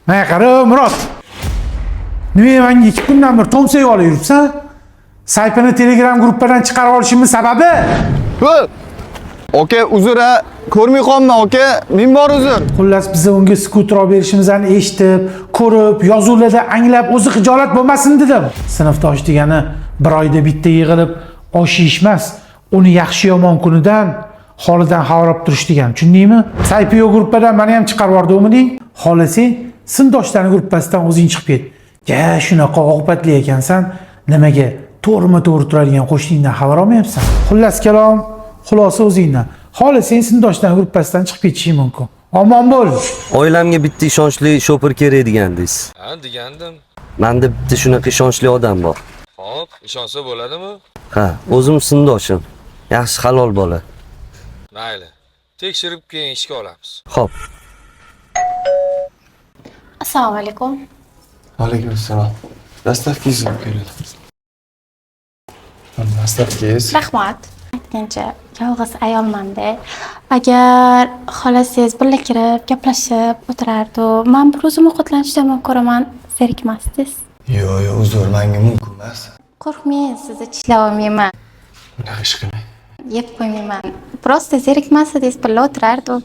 Ha, qara Murod. Nima menga 2 kundan bir tomsay olib yuribsan? Saypini Telegram gruppadan chiqarib olishimning sababi? Aka, uzr-a. Ko'rmay qolma, aka. Ming bor uzr. Xullas biz unga skuter olib berishimizni eshitib, ko'rib, yozuvlarda anglab, o'zi xijolat bo'lmasin dedim. Sinfdosh degani bir oyda bitta yig'ilib osh yeyishmas. Uni yaxshi yomon kunidan holidan xabarlab turish degan. Tushundingmi? Saypiyo gruppadan meni ham chiqarib yubordingmi? Xohlasang, sinfdoshlarning gruppasidan o'zing chiqib ket. Ya, shunaqa oqibatli ekansan, nimaga to'g'rima-to'g'ri turadigan qo'shningdan xabar olmayapsan? Xullas kalom, xulosa o'zingdan. Xohlasang sinfdoshlarning gruppasidan chiqib ketishing mumkin. Omon bo'l. Oilamga bitta ishonchli shofir kerak degandingiz. Ha, degandim. Menda bitta shunaqa ishonchli odam bor. Xo'p, ishonsa bo'ladimi? Ha, o'zim sinfdoshim. Yaxshi halol bola. Mayli. Tekshirib keyin ishga olamiz. Xo'p. Assalomu alaykum. Alaykum assalom. Dastavkingiz keladi. Dastavkingiz. Rahmat. Aytgancha yolg'iz ayolman-da. Agar xohlasangiz birga kirib, gaplashib o'tirardi. Men bir o'zim ovqatlanishdan ko'raman, zerikmasdingiz. Yo'q, uzr, menga mumkin emas. Qo'rqmang, sizni tishlab olmayman. Unaqa ish qilmang. Yeb qo'ymayman. Prosta zerikmasdingiz, birga o'tirardi.